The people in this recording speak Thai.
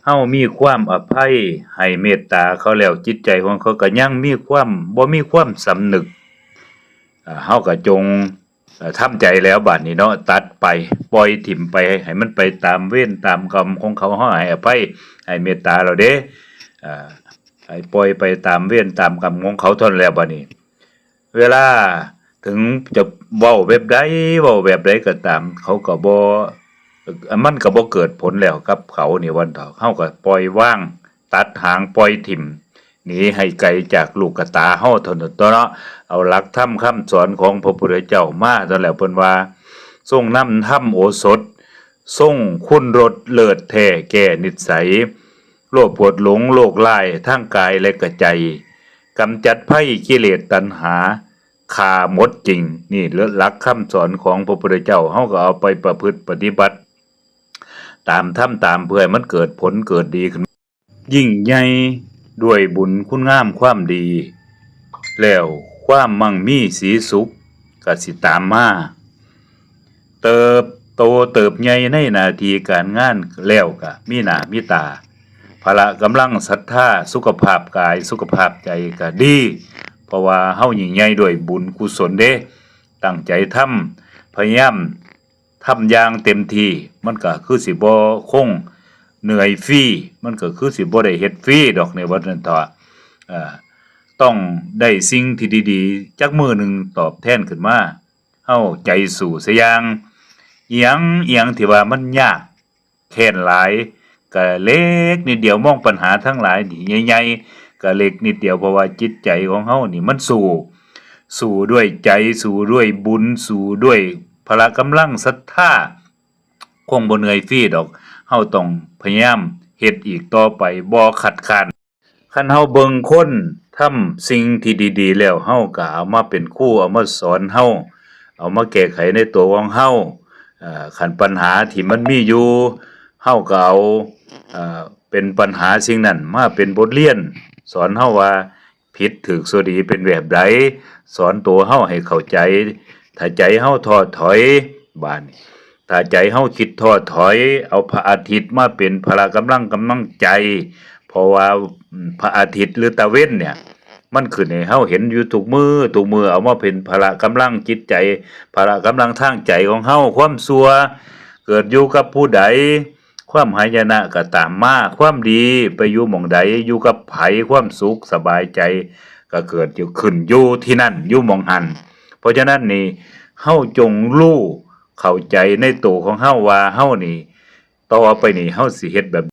เฮามีความอภัยให้เมตตาเขาแล้วจิตใจของเขาก็ยังมีความบ่มีความสำนึกเฮาก็จงทำใจแล้วบัดนี้เนาะตัดไปปล่อยถิ้มไปให้มันไปตามเวรตามกรรมของเขาเฮาให้อภัยให้เมตตาเราเด้อ่าให้ปล่อยไปตามเวรตามกรรมของเขาเท่านั้นแล้วบัดนี้เวลาถึงจะเว้าแบบใดก็ตามเขาก็บ่มันก็บ่เกิดผลแล้วกับเขานี่วันเถาะเฮาก็ปล่อยวางตัดหางปล่อยถิ้มหนีให้ไกลจากลูกกะตาเฮาเท่านั้นตัวเนาะเอาหลักธรรมคำสอนของพระพุทธเจ้ามาเท่าแล้วเพิ่นว่าทรงนำธรรมโอสถทรงคุณรสเลิศแท้แก่นิสัยโลภโกรธหลงโลกร้ายทั้งกายและก็ใจกำจัดภัยกิเลสตัณหาฆ่าหมดจริงนี่หลักคำสอนของพระพุทธเจ้าเฮาก็เอาไปประพฤติปฏิบัติตามธรรมตามเพื่อให้มันเกิดผลเกิดดีขึ้นยิ่งใหญ่ด้วยบุญคุณงามความดีแล้วความมั่งมีสีสุขก็สิตามมาเติบโตเติบใหญ่ในหน้าที่การงานแล้วก็มีหน้ามีตาพละกำลังศรัทธาสุขภาพกายสุขภาพใจก็ดีเพราะว่าเฮายิ่งใหญ่ด้วยบุญกุศลเด้ตั้งใจทำพยายามทำอย่างเต็มที่มันก็คือสิบ่คงเหนื่อยฟรีมันก็คือสิบ่ได้เฮ็ดฟรีดอกในวันนั้นเถาะต้องได้สิ่งที่ดีๆจักมื้อหนึ่งตอบแทนขึ้นมาเฮาใจสู้ซะอย่างอิหยังที่ว่ามันยากแค้นหลายก็เล็กนิดเดียวมองปัญหาทั้งหลายนี่ใหญ่ๆก็เล็กนิดเดียวเพราะว่าจิตใจของเฮานี่มันสู้ด้วยใจสู้ด้วยบุญสู้ด้วยพละกำลังศรัทธาคงบ่เหนื่อยฟรีดอกเฮาต้องพยายามเฮ็ดอีกต่อไปบ่ขัดข้านคันเฮาเบิ่งคนทำสิ่งที่ดีๆแล้วเฮาก็เอามาเป็นครูเอามาสอนเฮาเอามาแก้ไขในตัวของเฮาคันปัญหาที่มันมีอยู่เฮาก็เอาเป็นปัญหาสิ่งนั้นมาเป็นบทเรียนสอนเฮาว่าผิดถูกชั่วดีเป็นแบบใดสอนตัวเฮาให้เข้าใจถ้าใจเฮาท้อถอยบาดนี้ถ้าใจเฮาคิดท้อถอยเอาพระอาทิตย์มาเป็นพละกำลังใจเพราะว่าพระอาทิตย์หรือตะเว้นเนี่ยมันขึ้นให้เฮาเห็นอยู่ทุกมือเอามาเป็นพละกำลังจิตใจพละกำลังทางใจของเฮาความชั่วเกิดอยู่กับผู้ใดความหายนะก็ตามมาความดีไปอยู่หม่องใดอยู่กับไผความสุขสบายใจก็เกิดอยู่ขึ้นอยู่ที่นั่นอยู่หม่องหันเพราะฉะนั้นนี่เฮาจงรู้เข้าใจในตัวของเฮาว่าเฮานี่ต่อไปนี่เฮาสิเฮ็ดแบบ